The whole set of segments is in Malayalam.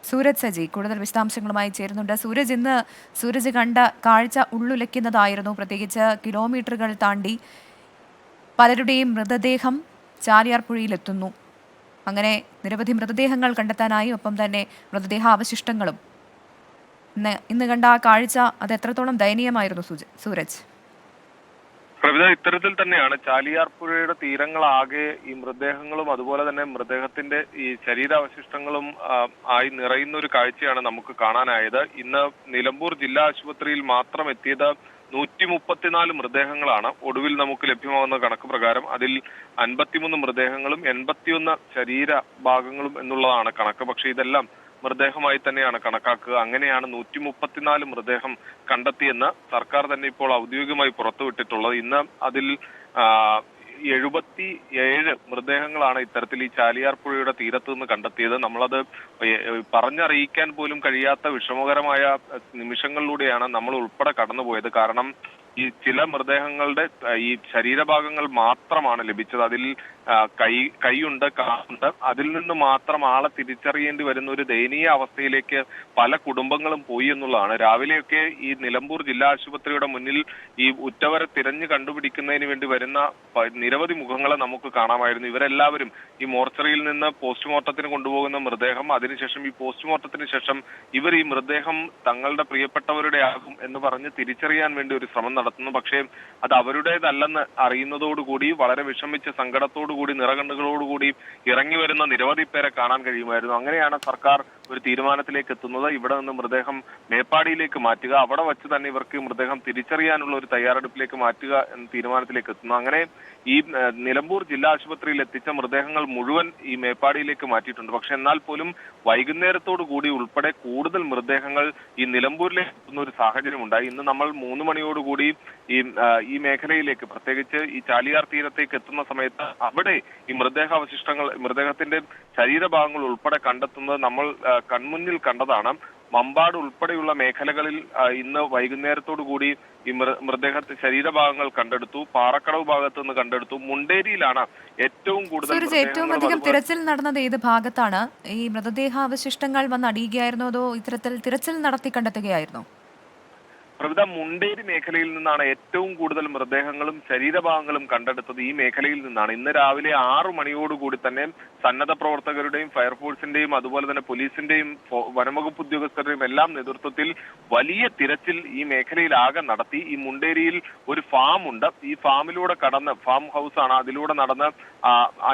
സൂരജ് സജി കൂടുതൽ വിശദാംശങ്ങളുമായി ചേരുന്നുണ്ട്. സൂരജ് കണ്ട കാഴ്ച ഉള്ളുലയ്ക്കുന്നതായിരുന്നു. പ്രത്യേകിച്ച് കിലോമീറ്ററുകൾ താണ്ടി പലരുടെയും മൃതദേഹം ചാലിയാർ പുഴയിലെത്തുന്നു. അങ്ങനെ നിരവധി മൃതദേഹങ്ങൾ കണ്ടെത്താനായി, ഒപ്പം തന്നെ മൃതദേഹാവശിഷ്ടങ്ങളും. ഇന്ന് കണ്ട ആ കാഴ്ച അത് എത്രത്തോളം ദയനീയമായിരുന്നു സൂരജ്? പ്രവിധ ഇത്തരത്തിൽ തന്നെയാണ് ചാലിയാർ പുഴയുടെ തീരങ്ങളാകെ ഈ മൃതദേഹങ്ങളും അതുപോലെ തന്നെ മൃതദേഹത്തിന്റെ ഈ ശരീരാവശിഷ്ടങ്ങളും ആയി നിറയുന്ന ഒരു കാഴ്ചയാണ് നമുക്ക് കാണാനായത്. ഇന്ന് നിലമ്പൂർ ജില്ലാ ആശുപത്രിയിൽ മാത്രം എത്തിയത് 134 മൃതദേഹങ്ങളാണ് ഒടുവിൽ നമുക്ക് ലഭ്യമാകുന്ന കണക്ക് പ്രകാരം. അതിൽ 53 മൃതദേഹങ്ങളും 81 ശരീര ഭാഗങ്ങളും എന്നുള്ളതാണ് കണക്ക്. പക്ഷെ ഇതെല്ലാം മൃതദേഹമായി തന്നെയാണ് കണക്കാക്കുക. അങ്ങനെയാണ് 134 മൃതദേഹം കണ്ടെത്തിയെന്ന് സർക്കാർ തന്നെ ഇപ്പോൾ ഔദ്യോഗികമായി പുറത്തുവിട്ടിട്ടുള്ളത്. ഇന്ന് അതിൽ 77 മൃതദേഹങ്ങളാണ് ഇത്തരത്തിൽ ഈ ചാലിയാർ പുഴയുടെ തീരത്ത് നിന്ന് കണ്ടെത്തിയത്. നമ്മളത് പറഞ്ഞറിയിക്കാൻ പോലും കഴിയാത്ത വിഷമകരമായ നിമിഷങ്ങളിലൂടെയാണ് നമ്മൾ ഉൾപ്പെടെ കടന്നുപോയത്. കാരണം ഈ ചില മൃതദേഹങ്ങളുടെ ഈ ശരീരഭാഗങ്ങൾ മാത്രമാണ് ലഭിച്ചത്. അതിൽ കൈയുണ്ട്, കാലുണ്ട്. അതിൽ നിന്ന് മാത്രം ആളെ തിരിച്ചറിയേണ്ടി വരുന്ന ഒരു ദയനീയ അവസ്ഥയിലേക്ക് പല കുടുംബങ്ങളും പോയി എന്നുള്ളതാണ്. രാവിലെയൊക്കെ ഈ നിലമ്പൂർ ജില്ലാ ആശുപത്രിയുടെ മുന്നിൽ ഈ ഉറ്റവരെ തിരഞ്ഞു കണ്ടുപിടിക്കുന്നതിന് വേണ്ടി വരുന്ന നിരവധി മുഖങ്ങളെ നമുക്ക് കാണാമായിരുന്നു. ഇവരെല്ലാവരും ഈ മോർച്ചറിയിൽ നിന്ന് പോസ്റ്റ്മോർട്ടത്തിന് കൊണ്ടുപോകുന്ന മൃതദേഹം, അതിനുശേഷം ഈ പോസ്റ്റ്മോർട്ടത്തിന് ശേഷം ഇവർ ഈ മൃതദേഹം തങ്ങളുടെ പ്രിയപ്പെട്ടവരുടെ ആകും എന്ന് പറഞ്ഞ് തിരിച്ചറിയാൻ വേണ്ടി ഒരു ശ്രമം നടത്തുന്നു. പക്ഷേ അത് അവരുടേതല്ലെന്ന് അറിയുന്നതോടുകൂടി വളരെ വിഷമിച്ച സങ്കടത്തോടുകൂടി നിറകണ്ണുകളോടുകൂടി ഇറങ്ങി വരുന്ന നിരവധി പേരെ കാണാൻ കഴിയുമായിരുന്നു. അങ്ങനെയാണ് സർക്കാർ ഒരു തീരുമാനത്തിലേക്ക് എത്തുന്നത്. ഇവിടെ നിന്ന് മൃതദേഹം മേപ്പാടിയിലേക്ക് മാറ്റുക, അവിടെ വച്ച് തന്നെ ഇവർക്ക് മൃതദേഹം തിരിച്ചറിയാനുള്ള ഒരു തയ്യാറെടുപ്പിലേക്ക് മാറ്റുക എന്ന തീരുമാനത്തിലേക്ക് എത്തുന്നു. അങ്ങനെ ഈ നിലമ്പൂർ ജില്ലാ ആശുപത്രിയിൽ എത്തിച്ച മൃതദേഹങ്ങൾ മുഴുവൻ ഈ മേപ്പാടിയിലേക്ക് മാറ്റിയിട്ടുണ്ട്. പക്ഷെ എന്നാൽ പോലും വൈകുന്നേരത്തോടു കൂടി ഉൾപ്പെടെ കൂടുതൽ മൃതദേഹങ്ങൾ ഈ നിലമ്പൂരിലേക്ക് എത്തുന്ന ഒരു സാഹചര്യം ഉണ്ടായി. ഇന്ന് നമ്മൾ 3 മണിയോടുകൂടി ഈ മേഖലയിലേക്ക്, പ്രത്യേകിച്ച് ഈ ചാലിയാർ തീരത്തേക്ക് എത്തുന്ന സമയത്ത് അവിടെ ഈ മൃതദേഹത്തിന്റെ ശരീരഭാഗങ്ങൾ ഉൾപ്പെടെ കണ്ടെത്തുന്നത് നമ്മൾ കൺമുന്നിൽ കണ്ടതാണ്. മമ്പാട് ഉൾപ്പെടെയുള്ള മേഖലകളിൽ ഇന്ന് വൈകുന്നേരത്തോടു കൂടി ഈ ശരീരഭാഗങ്ങൾ കണ്ടെടുത്തു. പാറക്കടവ് ഭാഗത്ത് നിന്ന് കണ്ടെടുത്തു. മുണ്ടേരിയിലാണ് ഏറ്റവും അധികം തിരച്ചിൽ നടന്നത് ഏത് ഭാഗത്താണ്? ഈ മൃതദേഹാവശിഷ്ടങ്ങൾ വന്ന് അടിയുകയായിരുന്നോ, അതോ ഇത്തരത്തിൽ തിരച്ചിൽ നടത്തി കണ്ടെത്തുകയായിരുന്നോ? പ്രവിധ മുണ്ടേരി മേഖലയിൽ നിന്നാണ് ഏറ്റവും കൂടുതൽ മൃതദേഹങ്ങളും ശരീരഭാഗങ്ങളും കണ്ടെടുത്തത്. ഈ മേഖലയിൽ നിന്നാണ്. ഇന്ന് രാവിലെ 6 മണിയോടുകൂടി തന്നെ സന്നദ്ധ പ്രവർത്തകരുടെയും ഫയർഫോഴ്സിന്റെയും അതുപോലെ തന്നെ പോലീസിന്റെയും വനംവകുപ്പ് ഉദ്യോഗസ്ഥരുടെയും എല്ലാം നേതൃത്വത്തിൽ വലിയ തിരച്ചിൽ ഈ മേഖലയിൽ ആകെ നടത്തി. ഈ മുണ്ടേരിയിൽ ഒരു ഫാം ഉണ്ട്. ഈ ഫാമിലൂടെ കടന്ന്, ഫാം ഹൗസ് ആണ്, അതിലൂടെ നടന്ന്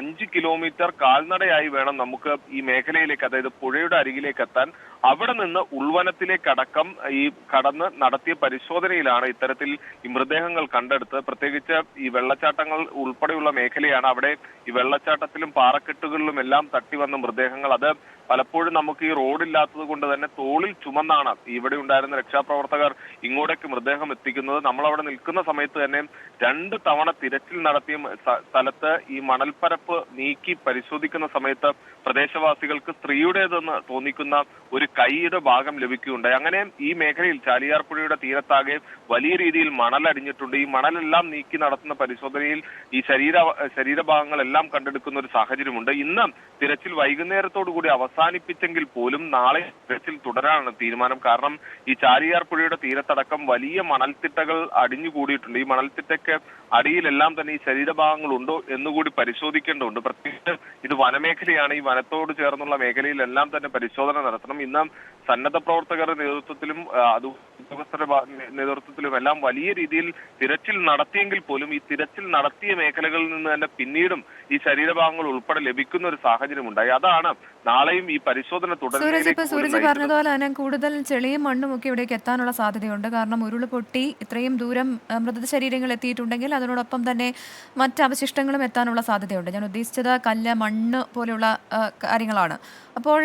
5 കിലോമീറ്റർ കാൽനടയായി വേണം നമുക്ക് ഈ മേഖലയിലേക്ക്, അതായത് പുഴയുടെ അരികിലേക്ക് എത്താൻ. അവിടെ നിന്ന് ഉൾവനത്തിലേക്കടക്കം ഈ കടന്ന് നടത്തിയ പരിശോധനയിലാണ് ഇത്തരത്തിൽ ഈ മൃതദേഹങ്ങൾ കണ്ടെടുത്തത്. പ്രത്യേകിച്ച് ഈ വെള്ളച്ചാട്ടങ്ങൾ ഉൾപ്പെടെയുള്ള മേഖലയാണ്. അവിടെ ഈ വെള്ളച്ചാട്ടത്തിലും പാറക്കെട്ടുകളിലും എല്ലാം തട്ടി വന്ന മൃതദേഹങ്ങൾ, അത് പലപ്പോഴും നമുക്ക് ഈ റോഡില്ലാത്തത് കൊണ്ട് തന്നെ തോളിൽ ചുമന്നാണ് ഇവിടെ ഉണ്ടായിരുന്ന രക്ഷാപ്രവർത്തകർ ഇങ്ങോട്ടേക്ക് മൃതദേഹം എത്തിക്കുന്നത്. നമ്മൾ അവിടെ നിൽക്കുന്ന സമയത്ത് തന്നെ 2 തവണ തിരച്ചിൽ നടത്തിയ സ്ഥലത്ത് ഈ മണൽപ്പരപ്പ് നീക്കി പരിശോധിക്കുന്ന സമയത്ത് പ്രദേശവാസികൾക്ക് സ്ത്രീയുടേതെന്ന് തോന്നിക്കുന്ന ഒരു കൈയുടെ ഭാഗം ലഭിക്കുകയുണ്ടായി. അങ്ങനെ ഈ മേഖലയിൽ ചാലിയാർ പുഴയുടെ തീരത്താകെ വലിയ രീതിയിൽ മണൽ അടിഞ്ഞിട്ടുണ്ട്. ഈ മണലെല്ലാം നീക്കി നടത്തുന്ന പരിശോധനയിൽ ഈ ശരീരഭാഗങ്ങളെല്ലാം കണ്ടെടുക്കുന്ന ഒരു സാഹചര്യമുണ്ട്. ഇന്ന് തിരച്ചിൽ വൈകുന്നേരത്തോടു കൂടി അവസാനിപ്പിച്ചെങ്കിൽ പോലും നാളെ തിരച്ചിൽ തുടരാനാണ് തീരുമാനം. കാരണം ഈ ചാലിയാർ പുഴയുടെ തീരത്തടക്കം വലിയ മണൽത്തിട്ടകൾ അടിഞ്ഞുകൂടിയിട്ടുണ്ട്. ഈ മണൽത്തിട്ടയ്ക്ക് അടിയിലെല്ലാം തന്നെ ഈ ശരീരഭാഗങ്ങൾ ഉണ്ടോ എന്നുകൂടി പരിശോധിക്കേണ്ടതുണ്ട്. പ്രത്യേകിച്ച് ഇത് വനമേഖലയാണ്. ഈ വനത്തോട് ചേർന്നുള്ള മേഖലയിലെല്ലാം തന്നെ പരിശോധന നടത്തണം. ഇന്ന് സന്നദ്ധ പ്രവർത്തകരുടെ നേതൃത്വത്തിലും ഉദ്യോഗസ്ഥരുടെ നേതൃത്വത്തിലും എല്ലാം വലിയ രീതിയിൽ തിരച്ചിൽ നടത്തിയെങ്കിൽ പോലും ഈ തിരച്ചിൽ നടത്തിയ മേഖലകളിൽ നിന്ന് തന്നെ പിന്നീടും ഈ ശരീരഭാഗങ്ങൾ ഉൾപ്പെടെ ലഭിക്കുന്ന ഒരു സാഹചര്യം ഉണ്ടായി. അതാണ് നാളെയും ഈ പരിശോധന തുടരുന്നത്. സൂരജ് പറഞ്ഞതുപോലെ തന്നെ കൂടുതൽ ചെളിയും മണ്ണും ഒക്കെ ഇവിടേക്ക് എത്താനുള്ള സാധ്യതയുണ്ട്. കാരണം ഉരുള് പൊട്ടി ഇത്രയും ദൂരം മൃതശരീരങ്ങൾ എത്തിയിട്ടുണ്ടെങ്കിൽ അതിനോടൊപ്പം തന്നെ മറ്റ് അവശിഷ്ടങ്ങളും എത്താനുള്ള സാധ്യതയുണ്ട്. ഞാൻ ഉദ്ദേശിച്ചത് കല്ല്, മണ്ണ് പോലെയുള്ള കാര്യങ്ങളാണ്. അപ്പോൾ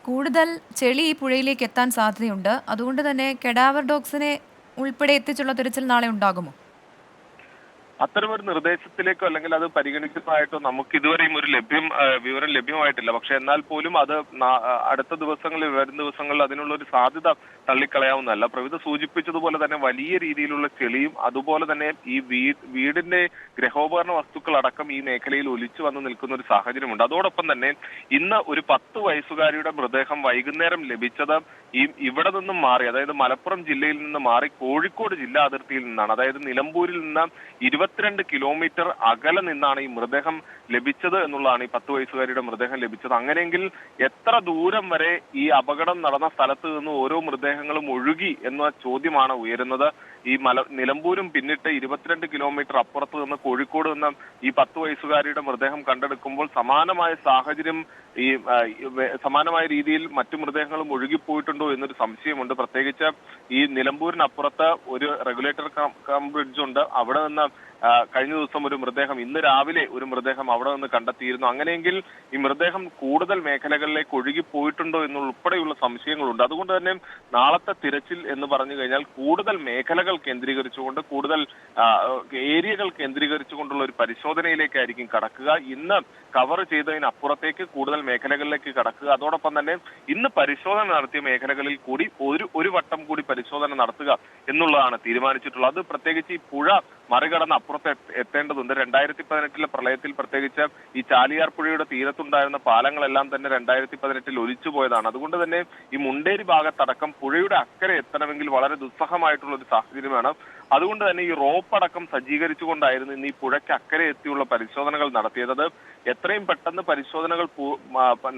കൂടുതൽ ചെളി ഈ പുഴയിലേക്ക് എത്താൻ സാധ്യതയുണ്ട്. അതുകൊണ്ട് തന്നെ കെഡാവർ ഡോഗ്സിനെ ഉൾപ്പെടെ എത്തിച്ചുള്ള തിരച്ചിൽ നാളെ ഉണ്ടാകുമോ? അത്തരമൊരു നിർദ്ദേശത്തിലേക്കോ അല്ലെങ്കിൽ അത് പരിഗണിക്കുന്നതായിട്ടോ നമുക്ക് ഇതുവരെയും ഒരു വിവരം ലഭ്യമായിട്ടില്ല. പക്ഷെ എന്നാൽ പോലും അത് അടുത്ത ദിവസങ്ങളിൽ വരും ദിവസങ്ങളിൽ അതിനുള്ള ഒരു സാധ്യത തള്ളിക്കളയാവുന്നതല്ല. പ്രവിധ സൂചിപ്പിച്ചതുപോലെ തന്നെ വലിയ രീതിയിലുള്ള ചെളിയും അതുപോലെ തന്നെ ഈ വീടിന്റെ ഗൃഹോപകരണ വസ്തുക്കൾ അടക്കം ഈ മേഖലയിൽ ഒലിച്ചു വന്ന് നിൽക്കുന്ന ഒരു സാഹചര്യമുണ്ട്. അതോടൊപ്പം തന്നെ ഇന്ന് ഒരു 10 വയസ്സുകാരിയുടെ മൃതദേഹം വൈകുന്നേരം ലഭിച്ചത് ഇവിടെ നിന്നും മാറി, അതായത് മലപ്പുറം ജില്ലയിൽ നിന്ന് മാറി കോഴിക്കോട് ജില്ലാ അതിർത്തിയിൽ നിന്നാണ്. അതായത് നിലമ്പൂരിൽ നിന്ന് 22 കിലോമീറ്റർ അകലെ നിന്നാണ് ഈ മൃതദേഹം ലഭിച്ചത് എന്നുള്ളതാണ്, ഈ 10 വയസ്സുകാരിയുടെ മൃതദേഹം ലഭിച്ചത്. അങ്ങനെയെങ്കിൽ എത്ര ദൂരം വരെ ഈ അപകടം നടന്ന സ്ഥലത്ത് നിന്ന് ഓരോ മൃതദേഹങ്ങളും ഒഴുകി എന്ന ചോദ്യമാണ് ഉയരുന്നത്. ഈ നിലമ്പൂരും പിന്നിട്ട് 22 കിലോമീറ്റർ അപ്പുറത്ത് നിന്ന് കോഴിക്കോട് നിന്ന് ഈ 10 വയസ്സുകാരിയുടെ മൃതദേഹം കണ്ടെടുക്കുമ്പോൾ സമാനമായ സാഹചര്യം സമാനമായ രീതിയിൽ മറ്റു മൃതദേഹങ്ങളും ഒഴുകിപ്പോയിട്ടുണ്ടോ എന്നൊരു സംശയമുണ്ട്. പ്രത്യേകിച്ച് ഈ നിലമ്പൂരിനപ്പുറത്ത് ഒരു റെഗുലേറ്റർ കം ബ്രിഡ്ജ് ഉണ്ട്. അവിടെ നിന്ന് കഴിഞ്ഞ ദിവസം ഒരു മൃതദേഹം, ഇന്ന് രാവിലെ ഒരു മൃതദേഹം അവിടെ നിന്ന് കണ്ടെത്തിയിരുന്നു. അങ്ങനെയെങ്കിൽ ഈ മൃതദേഹം കൂടുതൽ മേഖലകളിലേക്ക് ഒഴുകിപ്പോയിട്ടുണ്ടോ എന്നുൾപ്പെടെയുള്ള സംശയങ്ങളുണ്ട്. അതുകൊണ്ട് തന്നെ നാളത്തെ തിരച്ചിൽ എന്ന് പറഞ്ഞു കഴിഞ്ഞാൽ കൂടുതൽ മേഖലകൾ കേന്ദ്രീകരിച്ചുകൊണ്ട്, കൂടുതൽ ഏരിയകൾ കേന്ദ്രീകരിച്ചുകൊണ്ടുള്ള ഒരു പരിശോധനയിലേക്കായിരിക്കും കടക്കുക. ഇന്ന് കവർ ചെയ്തതിനപ്പുറത്തേക്ക് കൂടുതൽ മേഖലകളിലേക്ക് കടക്കുക. അതോടൊപ്പം തന്നെ ഇന്ന് പരിശോധന നടത്തിയ മേഖലകളിൽ കൂടി ഒരു വട്ടം കൂടി പരിശോധന നടത്തുക എന്നുള്ളതാണ് തീരുമാനിച്ചിട്ടുള്ളത്. അത് പ്രത്യേകിച്ച് ഈ പുഴ മറികടന്ന് അപ്പുറത്ത് എത്തേണ്ടതുണ്ട്. 2018 പ്രളയത്തിൽ പ്രത്യേകിച്ച് ഈ ചാലിയാർ പുഴയുടെ തീരത്തുണ്ടായിരുന്ന പാലങ്ങളെല്ലാം തന്നെ 2018 ഒലിച്ചു പോയതാണ്. അതുകൊണ്ട് തന്നെ ഈ മുണ്ടേരി ഭാഗത്തടക്കം പുഴയുടെ അക്കരെ എത്തണമെങ്കിൽ വളരെ ദുസ്സഹമായിട്ടുള്ള ഒരു സാഹചര്യമാണ്. അതുകൊണ്ട് തന്നെ ഈ റോപ്പ് അടക്കം സജ്ജീകരിച്ചുകൊണ്ടായിരുന്നു ഇന്ന് ഈ പുഴയ്ക്ക് അക്കരെ എത്തിയുള്ള പരിശോധനകൾ നടത്തിയത്. അത് എത്രയും പെട്ടെന്ന് പരിശോധനകൾ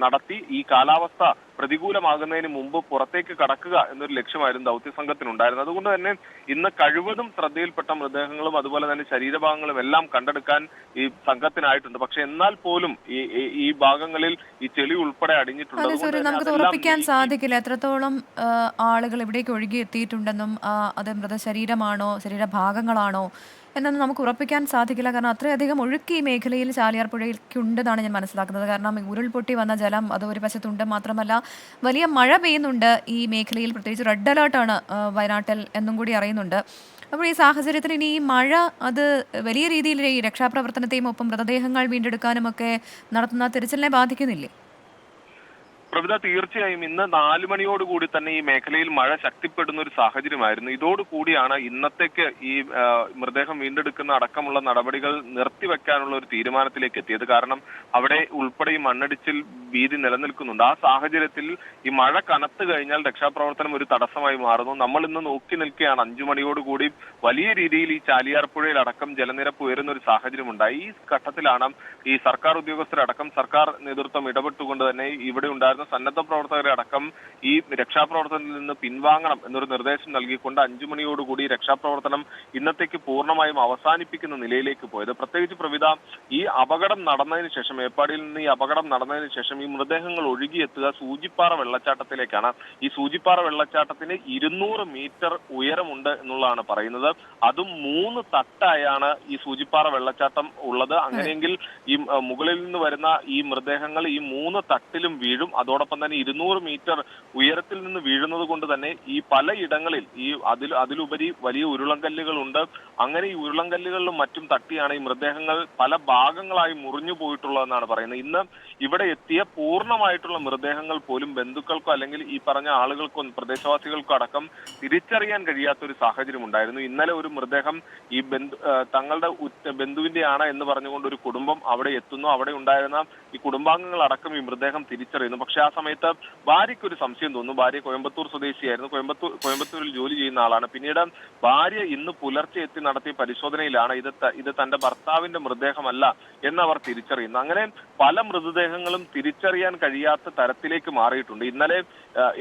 നടത്തി ഈ കാലാവസ്ഥ പ്രതികൂലമാകുന്നതിന് മുമ്പ് പുറത്തേക്ക് കടക്കുക എന്നൊരു ലക്ഷ്യമായിരുന്നു ദൗത്യസംഘത്തിനുണ്ടായിരുന്നത്. അതുകൊണ്ട് തന്നെ ഇന്ന് കഴിവതും ശ്രദ്ധയിൽപ്പെട്ട മൃതദേഹങ്ങളും അതുപോലെ തന്നെ ശരീരഭാഗങ്ങളും എല്ലാം കണ്ടെടുക്കാൻ ഈ സംഘത്തിനായിട്ടുണ്ട്. പക്ഷെ എന്നാൽ പോലും ഈ ഭാഗങ്ങളിൽ ഈ ചെളി ഉൾപ്പെടെ അടിഞ്ഞിട്ടുണ്ട്. നമുക്ക് ഉറപ്പിക്കാൻ സാധിക്കില്ല എത്രത്തോളം ആളുകൾ ഇവിടേക്ക് ഒഴുകി എത്തിയിട്ടുണ്ടെന്നും അത് മൃതശരീരമാണോ ശരീരഭാഗങ്ങളാണോ എന്നൊന്നും നമുക്ക് ഉറപ്പിക്കാൻ സാധിക്കില്ല. കാരണം അത്രയധികം ഒഴുക്ക് ഈ മേഖലയിൽ ചാലിയാർ പുഴയ്ക്കുണ്ടെന്നാണ് ഞാൻ മനസ്സിലാക്കുന്നത്. കാരണം ഉരുൾപൊട്ടി വന്ന ജലം അത് ഒരു വശത്തുണ്ട്, മാത്രമല്ല വലിയ മഴ പെയ്യുന്നുണ്ട് ഈ മേഖലയിൽ. പ്രത്യേകിച്ച് റെഡ് അലേർട്ടാണ് വയനാട്ടിൽ എന്നും കൂടി അറിയുന്നുണ്ട്. അപ്പോൾ ഈ സാഹചര്യത്തിൽ ഇനി ഈ മഴ അത് വലിയ രീതിയിൽ ഈ രക്ഷാപ്രവർത്തനത്തെയും ഒപ്പം മൃതദേഹങ്ങൾ വീണ്ടെടുക്കാനും ഒക്കെ നടത്തുന്ന തിരച്ചിലിനെ ബാധിക്കുന്നില്ലേ? പ്രവിധ, തീർച്ചയായും ഇന്ന് 4 മണിയോടുകൂടി തന്നെ ഈ മേഖലയിൽ മഴ ശക്തിപ്പെടുന്ന ഒരു സാഹചര്യമായിരുന്നു. ഇതോടുകൂടിയാണ് ഇന്നത്തേക്ക് ഈ മൃതദേഹം വീണ്ടെടുക്കുന്ന അടക്കമുള്ള നടപടികൾ നിർത്തിവെക്കാനുള്ള ഒരു തീരുമാനത്തിലേക്ക് എത്തിയത്. കാരണം അവിടെ ഉൾപ്പെടെ ഈ മണ്ണിടിച്ചിൽ ഭീതി നിലനിൽക്കുന്നുണ്ട്. ആ സാഹചര്യത്തിൽ ഈ മഴ കനത്തു കഴിഞ്ഞാൽ രക്ഷാപ്രവർത്തനം ഒരു തടസ്സമായി മാറുന്നു. നമ്മൾ ഇന്ന് നോക്കി നിൽക്കുകയാണ്. 5 മണിയോടുകൂടി വലിയ രീതിയിൽ ഈ ചാലിയാർ പുഴയിൽ അടക്കം ജലനിരപ്പ് ഉയരുന്ന ഒരു സാഹചര്യം ഉണ്ടായി. ഈ ഘട്ടത്തിലാണ് ഈ സർക്കാർ ഉദ്യോഗസ്ഥരടക്കം സർക്കാർ നേതൃത്വം ഇടപെട്ടുകൊണ്ട് തന്നെ ഇവിടെ ഉണ്ടായിരുന്ന സന്നദ്ധ പ്രവർത്തകരെ അടക്കം ഈ രക്ഷാപ്രവർത്തനത്തിൽ നിന്ന് പിൻവാങ്ങണം എന്നൊരു നിർദ്ദേശം നൽകിക്കൊണ്ട് 5 മണിയോടുകൂടി രക്ഷാപ്രവർത്തനം ഇന്നത്തേക്ക് പൂർണ്ണമായും അവസാനിപ്പിക്കുന്ന നിലയിലേക്ക് പോയത്. പ്രത്യേകിച്ച് പ്രവിധ, ഈ അപകടം നടന്നതിന് ശേഷം, മേപ്പാടിയിൽ നിന്ന് ഈ അപകടം നടന്നതിന് ശേഷം ഈ മൃതദേഹങ്ങൾ ഒഴുകിയെത്തുക സൂചിപ്പാറ വെള്ളച്ചാട്ടത്തിലേക്കാണ്. ഈ സൂചിപ്പാറ വെള്ളച്ചാട്ടത്തിന് 200 മീറ്റർ ഉയരമുണ്ട് എന്നുള്ളതാണ് പറയുന്നത്. അതും 3 തട്ടായാണ് ഈ സൂചിപ്പാറ വെള്ളച്ചാട്ടം ഉള്ളത്. അങ്ങനെയെങ്കിൽ ഈ മുകളിൽ നിന്ന് വരുന്ന ഈ മൃതദേഹങ്ങൾ ഈ 3 തട്ടിലും വീഴും. അതോടൊപ്പം തന്നെ 200 മീറ്റർ ഉയരത്തിൽ നിന്ന് വീഴുന്നത് കൊണ്ട് തന്നെ ഈ പലയിടങ്ങളിൽ ഈ അതിലുപരി വലിയ ഉരുളൻകല്ലുകളുണ്ട്. അങ്ങനെ ഈ ഉരുളൻകല്ലുകളിലും മറ്റും തട്ടിയാണ് ഈ മൃതദേഹങ്ങൾ പല ഭാഗങ്ങളായി മുറിഞ്ഞു പോയിട്ടുള്ളതെന്നാണ് പറയുന്നത്. ഇന്ന് ഇവിടെ എത്തിയ പൂർണ്ണമായിട്ടുള്ള മൃതദേഹങ്ങൾ പോലും ബന്ധുക്കൾക്കോ അല്ലെങ്കിൽ ഈ പറഞ്ഞ ആളുകൾക്കോ പ്രദേശവാസികൾക്കോ അടക്കം തിരിച്ചറിയാൻ കഴിയാത്ത ഒരു സാഹചര്യം ഉണ്ടായിരുന്നു. ഇന്നലെ ഒരു മൃതദേഹം ഈ തങ്ങളുടെ ബന്ധുവിന്റെ ആണ് എന്ന് പറഞ്ഞുകൊണ്ട് ഒരു കുടുംബം അവിടെ എത്തുന്നു. അവിടെ ഉണ്ടായിരുന്ന ഈ കുടുംബാംഗങ്ങൾ അടക്കം ഈ മൃതദേഹം തിരിച്ചറിയുന്നു. പക്ഷെ ആ സമയത്ത് ഭാര്യയ്ക്ക് ഒരു സംശയം തോന്നുന്നു. ഭാര്യ കോയമ്പത്തൂർ സ്വദേശിയായിരുന്നു, കോയമ്പത്തൂരിൽ ജോലി ചെയ്യുന്ന ആളാണ്. പിന്നീട് ഭാര്യ ഇന്ന് പുലർച്ചെ എത്തി നടത്തിയ പരിശോധനയിലാണ് ഇത് തന്റെ ഭർത്താവിന്റെ മൃതദേഹമല്ല എന്നവർ തിരിച്ചറിയുന്നു. അങ്ങനെ പല മൃതദേഹങ്ങളും തിരിച്ചറിയാൻ കഴിയാത്ത തരത്തിലേക്ക് മാറിയിട്ടുണ്ട്. ഇന്നലെ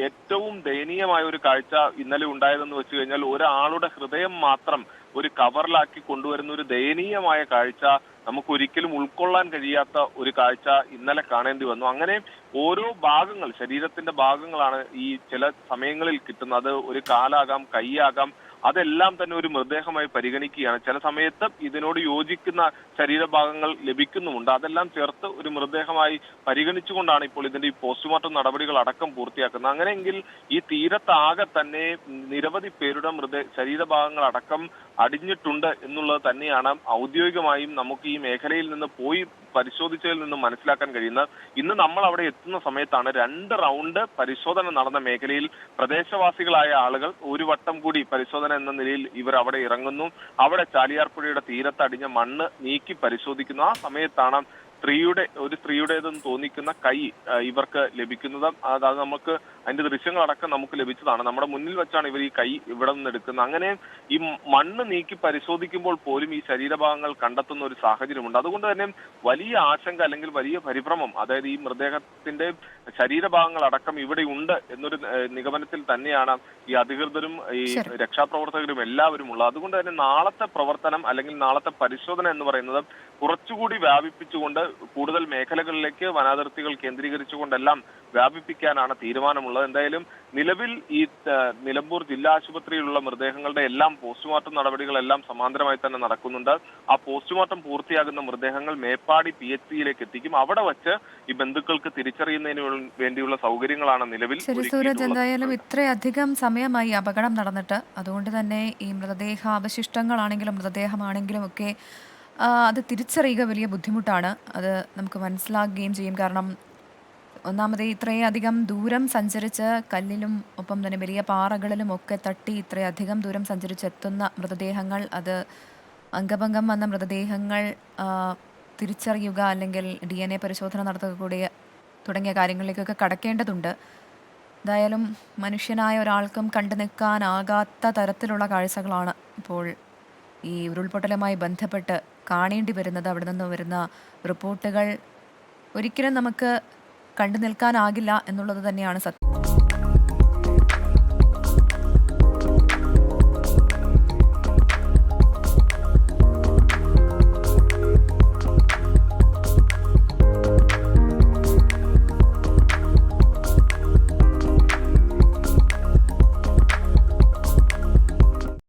ഏറ്റവും ദയനീയമായ ഒരു കാഴ്ച ഇന്നലെ ഉണ്ടായതെന്ന് വെച്ച് കഴിഞ്ഞാൽ ഒരാളുടെ ഹൃദയം മാത്രം ഒരു കവറിലാക്കി കൊണ്ടുവരുന്ന ഒരു ദയനീയമായ കാഴ്ച, നമുക്ക് ഒരിക്കലും ഉൾക്കൊള്ളാൻ കഴിയാത്ത ഒരു കാഴ്ച ഇന്നലെ കാണേണ്ടി വന്നു. അങ്ങനെ ഓരോ ഭാഗങ്ങൾ, ശരീരത്തിന്റെ ഭാഗങ്ങളാണ് ഈ ചില സമയങ്ങളിൽ കിട്ടുന്നത്. അത് ഒരു കാലാകാം, കൈയാകാം, അതെല്ലാം തന്നെ ഒരു മൃതദേഹമായി പരിഗണിക്കുകയാണ്. ചില സമയത്ത് ഇതിനോട് യോജിക്കുന്ന ശരീരഭാഗങ്ങൾ ലഭിക്കുന്നുമുണ്ട്. അതെല്ലാം ചേർത്ത് ഒരു മൃതദേഹമായി പരിഗണിച്ചുകൊണ്ടാണ് ഇപ്പോൾ ഇതിന്റെ ഈ പോസ്റ്റ്മോർട്ടം നടപടികൾ അടക്കം പൂർത്തിയാക്കുന്നത്. അങ്ങനെയെങ്കിൽ ഈ തീരത്താകെ തന്നെ നിരവധി പേരുടെ ശരീരഭാഗങ്ങൾ അടക്കം അടിഞ്ഞിട്ടുണ്ട് എന്നുള്ളത് തന്നെയാണ് ഔദ്യോഗികമായും നമുക്ക് ഈ മേഖലയിൽ നിന്ന് പോയി പരിശോധിച്ചതിൽ നിന്നും മനസ്സിലാക്കാൻ കഴിയുന്നത്. ഇന്ന് നമ്മൾ അവിടെ എത്തുന്ന സമയത്താണ് 2 റൗണ്ട് പരിശോധന നടന്ന മേഖലയിൽ പ്രദേശവാസികളായ ആളുകൾ ഒരു വട്ടം കൂടി പരിശോധന എന്ന നിലയിൽ ഇവർ അവിടെ ഇറങ്ങുന്നു. അവിടെ ചാലിയാർ പുഴയുടെ തീരത്ത് അടിഞ്ഞ മണ്ണ് നീക്കി പരിശോധിക്കുന്നു. ആ സമയത്താണ് ഒരു സ്ത്രീയുടേതെന്ന് തോന്നിക്കുന്ന കൈ ഇവർക്ക് ലഭിക്കുന്നത്. അത് നമുക്ക് അതിന്റെ ദൃശ്യങ്ങളടക്കം നമുക്ക് ലഭിച്ചതാണ്. നമ്മുടെ മുന്നിൽ വെച്ചാണ് ഇവർ ഈ കൈ ഇവിടെ നിന്ന് എടുക്കുന്നത്. അങ്ങനെ ഈ മണ്ണ് നീക്കി പരിശോധിക്കുമ്പോൾ പോലും ഈ ശരീരഭാഗങ്ങൾ കണ്ടെത്തുന്ന ഒരു സാഹചര്യമുണ്ട്. അതുകൊണ്ട് തന്നെ വലിയ ആശങ്ക അല്ലെങ്കിൽ വലിയ പരിഭ്രമം, അതായത് ഈ മൃതദേഹത്തിന്റെ ശരീരഭാഗങ്ങൾ അടക്കം ഇവിടെ ഉണ്ട് എന്നൊരു നിഗമനത്തിൽ തന്നെയാണ് ഈ അധികൃതരും ഈ രക്ഷാപ്രവർത്തകരും എല്ലാവരും ഉള്ളത്. അതുകൊണ്ട് തന്നെ നാളത്തെ പ്രവർത്തനം അല്ലെങ്കിൽ നാളത്തെ പരിശോധന എന്ന് പറയുന്നത് കുറച്ചുകൂടി വ്യാപിപ്പിച്ചുകൊണ്ട് കൂടുതൽ മേഖലകളിലേക്ക് വനാതിർത്തികൾ കേന്ദ്രീകരിച്ചുകൊണ്ടെല്ലാം വ്യാപിപ്പിക്കാനാണ് തീരുമാനമുള്ളത്. എന്തായാലും നിലവിൽ ഈ നിലമ്പൂർ ജില്ലാ ആശുപത്രിയിലുള്ള മൃതദേഹങ്ങളുടെ എല്ലാം പോസ്റ്റ്മോർട്ടം നടപടികളെല്ലാം സമാന്തരമായി തന്നെ നടക്കുന്നുണ്ട്. ആ പോസ്റ്റ്മോർട്ടം പൂർത്തിയാകുന്ന മൃതദേഹങ്ങൾ മേപ്പാടി PHCയിലേക്ക് എത്തിക്കും. അവിടെ വച്ച് ഈ ബന്ധുക്കൾക്ക് തിരിച്ചറിയുന്നതിന് വേണ്ടിയുള്ള സൗകര്യങ്ങളാണ് നിലവിൽ. സൂരജ്, എന്തായാലും ഇത്രയധികം സമയമായി അപകടം നടന്നിട്ട്, അതുകൊണ്ട് തന്നെ ഈ മൃതദേഹ അവശിഷ്ടങ്ങളാണെങ്കിലും മൃതദേഹമാണെങ്കിലും ഒക്കെ അത് തിരിച്ചറിയുക വലിയ ബുദ്ധിമുട്ടാണ്. അത് നമുക്ക് മനസ്സിലാക്കുകയും ചെയ്യും. കാരണം ഒന്നാമത് ഇത്രയധികം ദൂരം സഞ്ചരിച്ച് കല്ലിലും ഒപ്പം തന്നെ വലിയ പാറകളിലും ഒക്കെ തട്ടി ഇത്രയധികം ദൂരം സഞ്ചരിച്ചെത്തുന്ന മൃതദേഹങ്ങൾ, അത് അംഗഭംഗം വന്ന മൃതദേഹങ്ങൾ തിരിച്ചറിയുക അല്ലെങ്കിൽ DNA പരിശോധന നടത്തുക തുടങ്ങിയ കാര്യങ്ങളിലേക്കൊക്കെ കടക്കേണ്ടതുണ്ട്. എന്തായാലും മനുഷ്യനായ ഒരാൾക്കും കണ്ടു നിൽക്കാനാകാത്ത തരത്തിലുള്ള കാഴ്ചകളാണ് ഇപ്പോൾ ഈ ഉരുൾപൊട്ടലുമായി ബന്ധപ്പെട്ട് കാണേണ്ടി വരുന്നത്. അവിടെ നിന്ന് വരുന്ന റിപ്പോർട്ടുകൾ ഒരിക്കലും നമുക്ക് കണ്ടു നിൽക്കാനാകില്ല എന്നുള്ളത് തന്നെയാണ് സത്യം.